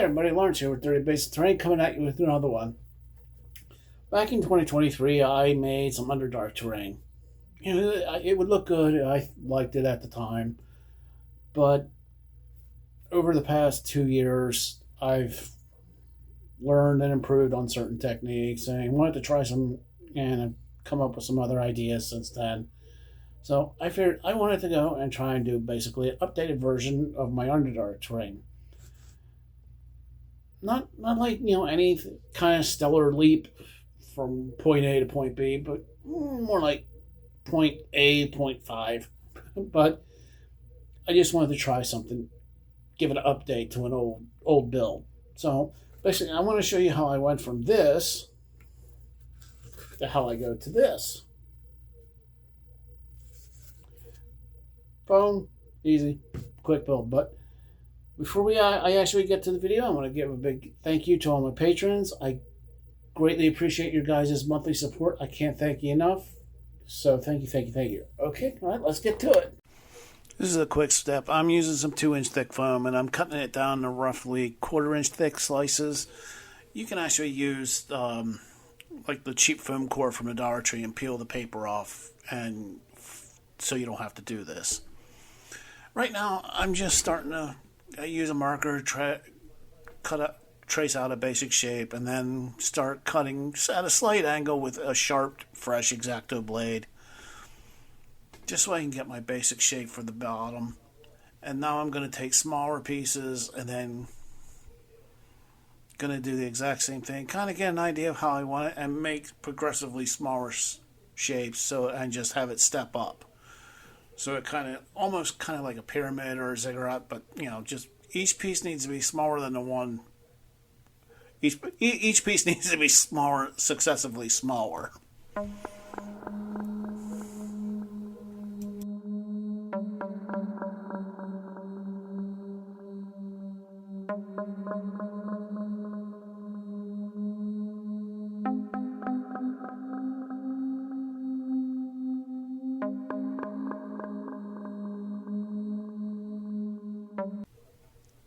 everybody, Lawrence here with 30 Basic Terrain, coming at you with another one. Back in 2023, I made some Underdark terrain. It would look good. I liked it at the time. But over the past 2 years, I've learned and improved on certain techniques, and I wanted to try some, and I've come up with some other ideas since then. So I figured I wanted to go and try and do basically an updated version of my Underdark terrain. Not like any kind of stellar leap from point A to point B, but more like point A, point 5. But I just wanted to try something, give it an update to an old build. So basically, I want to show you how I went from this to how I go to this. Boom, easy, quick build. But before I actually get to the video, I want to give a big thank you to all my patrons. I greatly appreciate your guys' monthly support. I can't thank you enough. So thank you, thank you, thank you. Okay, all right, let's get to it. This is a quick step. I'm using some 2-inch thick foam, and I'm cutting it down to roughly 1/4-inch thick slices. You can actually use like the cheap foam core from the Dollar Tree and peel the paper off, and so you don't have to do this. Right now, I'm just starting to use a marker, trace out a basic shape, and then start cutting at a slight angle with a sharp, fresh X-Acto blade, just so I can get my basic shape for the bottom. And now I'm going to take smaller pieces and then going to do the exact same thing, kind of get an idea of how I want it, and make progressively smaller shapes, and just have it step up. So it almost kind of like a pyramid or a ziggurat, but just each piece needs to be smaller than the one. Each piece needs to be smaller, successively smaller.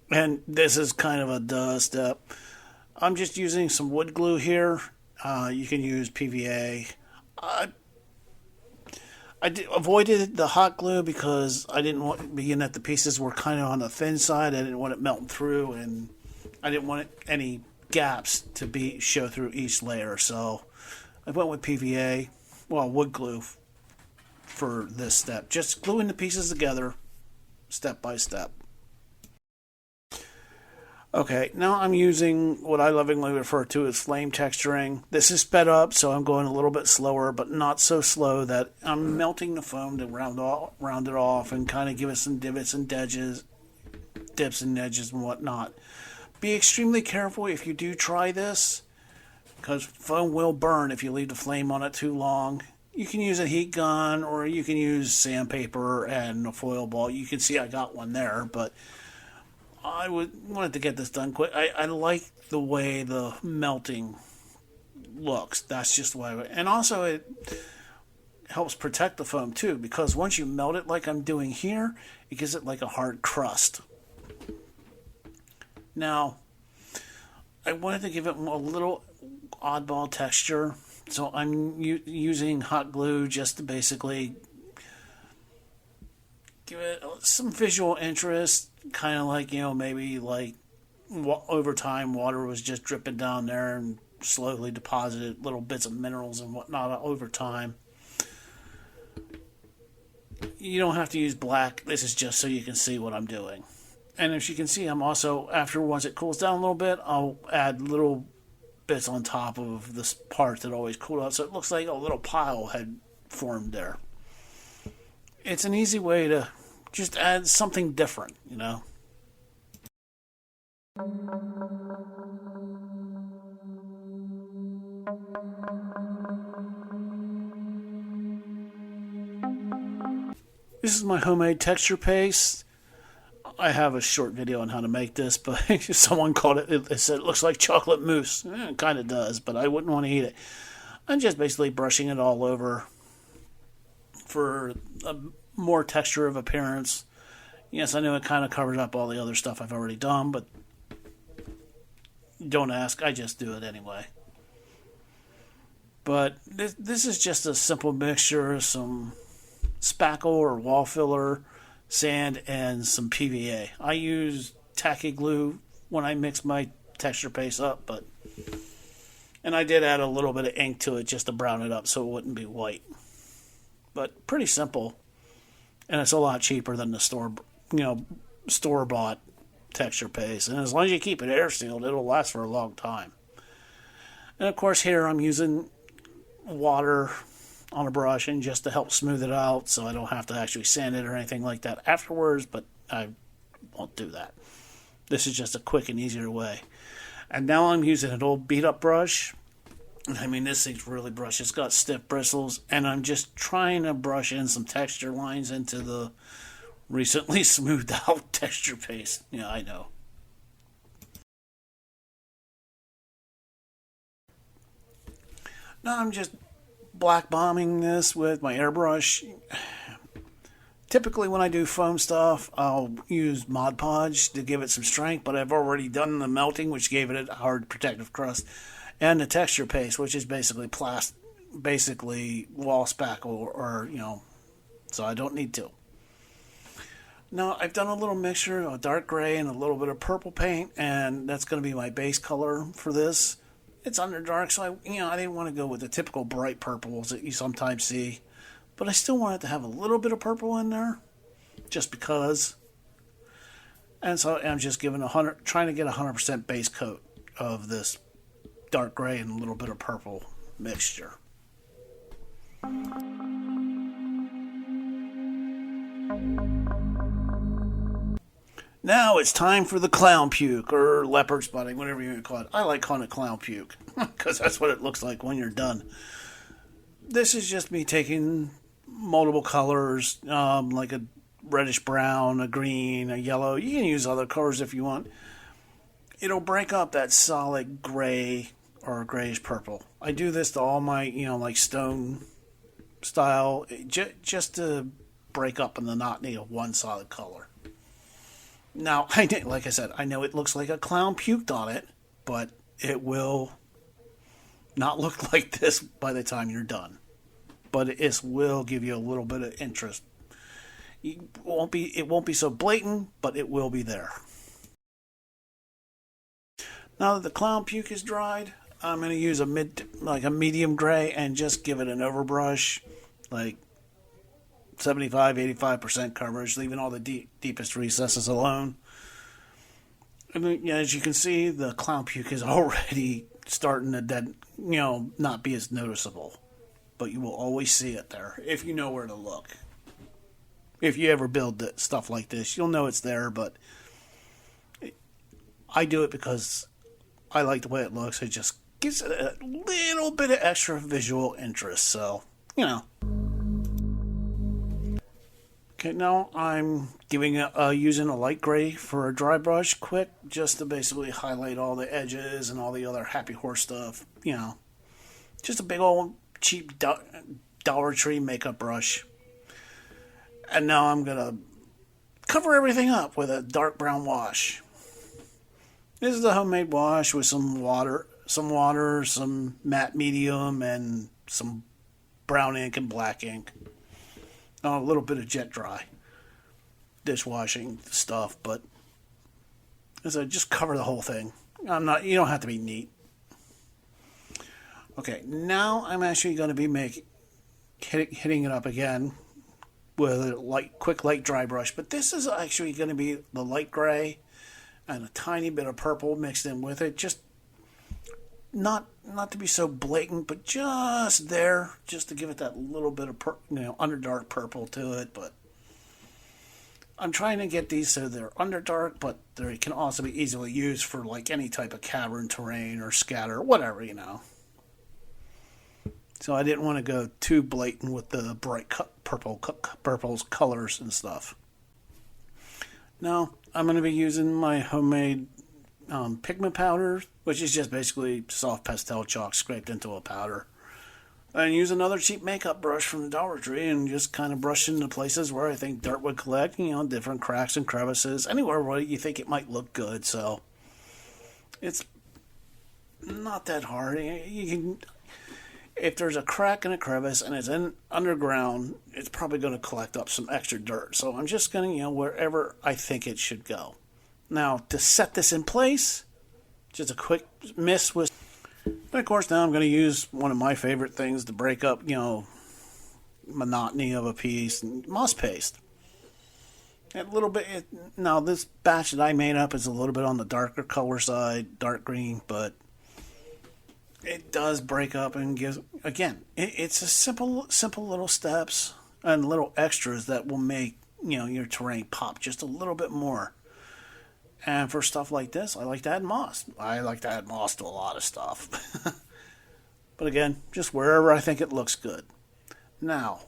And this is kind of a duh step. I'm just using some wood glue here. You can use PVA. I avoided the hot glue because I didn't want, being that the pieces were kind of on the thin side, I didn't want it melting through, and I didn't want any gaps to show through each layer. So I went with PVA, wood glue, for this step. Just gluing the pieces together, step by step. Okay, now I'm using what I lovingly refer to as flame texturing. This is sped up, so I'm going a little bit slower, but not so slow that I'm melting the foam to round it off and kind of give it some divots and dips and edges and whatnot. Be extremely careful if you do try this, because foam will burn if you leave the flame on it too long. You can use a heat gun, or you can use sandpaper and a foil ball. You can see I got one there, but I wanted to get this done quick. I like the way the melting looks. That's just why. And also it helps protect the foam too, because once you melt it like I'm doing here, it gives it like a hard crust. Now, I wanted to give it a little oddball texture, so I'm using hot glue just to basically give it some visual interest, kind of like, maybe like over time water was just dripping down there and slowly deposited little bits of minerals and whatnot over time. You don't have to use black. This is just so you can see what I'm doing. And as you can see, I'm also, once it cools down a little bit, I'll add little bits on top of this part that always cooled out, so it looks like a little pile had formed there. It's an easy way to just add something different, This is my homemade texture paste. I have a short video on how to make this, but someone called it, they said it looks like chocolate mousse. It kind of does, but I wouldn't want to eat it. I'm just basically brushing it all over for a more texture of appearance. Yes, I know it kind of covers up all the other stuff I've already done, but Don't ask, I just do it anyway. But this is just a simple mixture of some spackle or wall filler, sand, and some PVA. I use tacky glue when I mix my texture paste up, and I did add a little bit of ink to it just to brown it up so it wouldn't be white. But pretty simple, and it's a lot cheaper than the store bought texture paste. And as long as you keep it air sealed, it'll last for a long time. And of course, here I'm using water on a brush and just to help smooth it out, so I don't have to actually sand it or anything like that afterwards. But I won't do that. This is just a quick and easier way. And now I'm using an old beat up brush. I mean, this thing's really brushed. It's got stiff bristles, and I'm just trying to brush in some texture lines into the recently smoothed out texture paste. Yeah, I know. Now I'm just black bombing this with my airbrush. Typically when I do foam stuff, I'll use Mod Podge to give it some strength, but I've already done the melting, which gave it a hard protective crust, and the texture paste, which is basically basically wall spackle, or so I don't need to. Now I've done a little mixture of dark gray and a little bit of purple paint, and that's going to be my base color for this. It's Underdark, so I didn't want to go with the typical bright purples that you sometimes see. But I still wanted to have a little bit of purple in there, just because. And so I'm just trying to get 100% base coat of this dark gray and a little bit of purple mixture. Now it's time for the clown puke, or leopard spotting, whatever you want to call it. I like calling it clown puke, because that's what it looks like when you're done. This is just me taking multiple colors, like a reddish brown, a green, a yellow. You can use other colors if you want. It'll break up that solid gray or grayish purple. I do this to all my, like stone style, just to break up the monotony of one solid color. Now, like I said, I know it looks like a clown puked on it, but it will not look like this by the time you're done. But it will give you a little bit of interest. It won't be so blatant, but it will be there. Now that the clown puke is dried, I'm going to use a medium gray and just give it an overbrush, like 75-85% coverage, leaving all the deepest recesses alone. And as you can see, the clown puke is already starting to not be as noticeable. But you will always see it there if you know where to look. If you ever build stuff like this, you'll know it's there, but I do it because I like the way it looks. It just gives it a little bit of extra visual interest, so, Okay, now I'm using a light gray for a dry brush, quick, just to basically highlight all the edges and all the other Happy Horse stuff. Just a big old cheap Dollar Tree makeup brush. And now I'm going to cover everything up with a dark brown wash. This is a homemade wash with some water, some matte medium, and some brown ink and black ink. A little bit of jet dry dishwashing stuff, but as I just cover the whole thing. You don't have to be neat. Okay, now I'm actually going to be hitting it up again with a quick light dry brush, but this is actually going to be the light gray and a tiny bit of purple mixed in with it, just not to be so blatant, but just there, just to give it that little bit of underdark purple to it. But I'm trying to get these so they're underdark, but they can also be easily used for like any type of cavern terrain or scatter, whatever, So I didn't want to go too blatant with the bright purples colors and stuff. Now I'm going to be using my homemade pigment powder, which is just basically soft pastel chalk scraped into a powder. And use another cheap makeup brush from the Dollar Tree and just kind of brush into places where I think dirt would collect, different cracks and crevices, anywhere where you think it might look good. So it's not that hard. You can, if there's a crack in a crevice and it's in underground, it's probably going to collect up some extra dirt. So I'm just going to, wherever I think it should go. Now, to set this in place, just a quick mist with, and of course now I'm going to use one of my favorite things to break up, monotony of a piece, and moss paste. A little bit. Now this batch that I made up is a little bit on the darker color side, dark green, but it does break up and gives. Again, it's a simple little steps and little extras that will make your terrain pop just a little bit more. And for stuff like this, I like to add moss. I like to add moss to a lot of stuff. But again, just wherever I think it looks good. Now,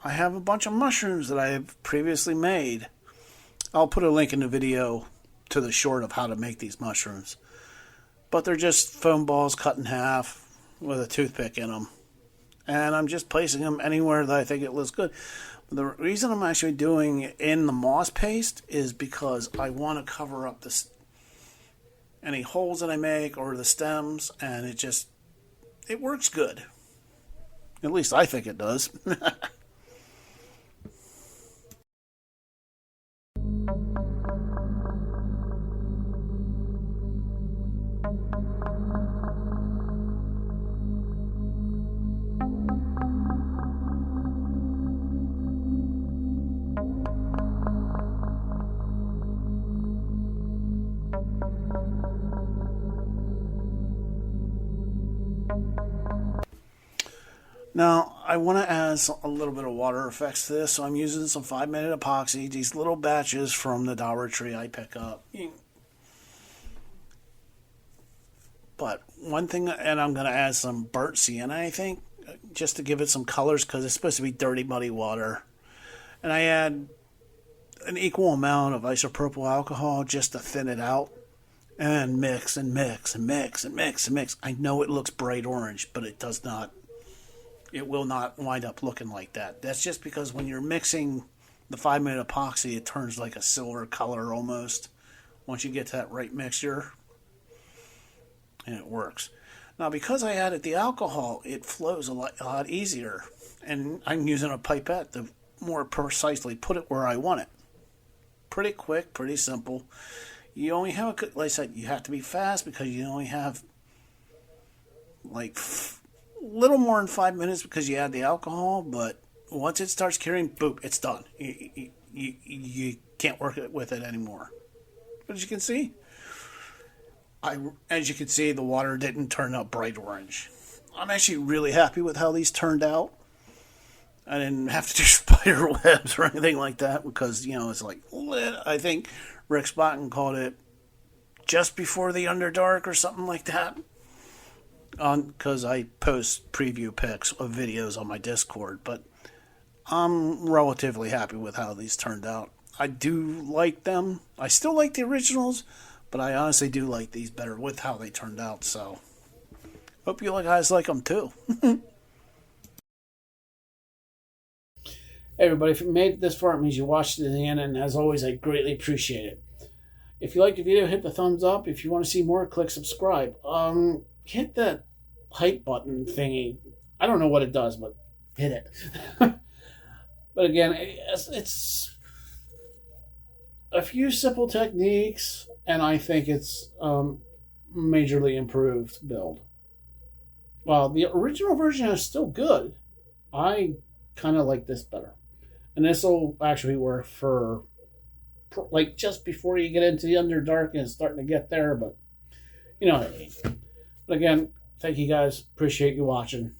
I have a bunch of mushrooms that I have previously made. I'll put a link in the video to the short of how to make these mushrooms. But they're just foam balls cut in half with a toothpick in them. And I'm just placing them anywhere that I think it looks good. The reason I'm actually doing it in the moss paste is because I want to cover up any holes that I make or the stems, and it works good. At least I think it does. Now, I want to add a little bit of water effects to this, so I'm using some 5-minute epoxy, these little batches from the Dollar Tree I pick up. But one thing, and I'm going to add some burnt sienna, I think, just to give it some colors, because it's supposed to be dirty, muddy water. And I add an equal amount of isopropyl alcohol just to thin it out. And mix and mix and mix and mix and mix. I know it looks bright orange, but it does not. It will not wind up looking like that. That's just because when you're mixing the 5-minute epoxy, it turns like a silver color almost once you get to that right mixture. And it works. Now, because I added the alcohol, it flows a lot easier. And I'm using a pipette to more precisely put it where I want it. Pretty quick, pretty simple. You only have, like I said, you have to be fast because you only have like little more than 5 minutes because you add the alcohol, but once it starts curing, boop, it's done. You can't work with it anymore. But as you can see, the water didn't turn out bright orange. I'm actually really happy with how these turned out. I didn't have to do spider webs or anything like that because, it's like, I think Rick Spotton called it just before the Underdark or something like that. Because I post preview pics of videos on my Discord, but I'm relatively happy with how these turned out. I do like them. I still like the originals, but I honestly do like these better with how they turned out, so hope you guys like them too. Hey everybody, if you made it this far, it means you watched it to the end, and as always, I greatly appreciate it. If you liked the video, hit the thumbs up. If you want to see more, click subscribe. Hit that hype button thingy. I don't know what it does, but hit it. But again, it's a few simple techniques, and I think it's majorly improved build. While the original version is still good, I kind of like this better. And this will actually work for like just before you get into the Underdark and it's starting to get there, but you know what I mean. But again, thank you guys. Appreciate you watching.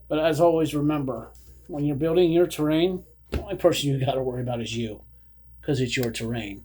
But as always, remember, when you're building your terrain, the only person you got to worry about is you, because it's your terrain.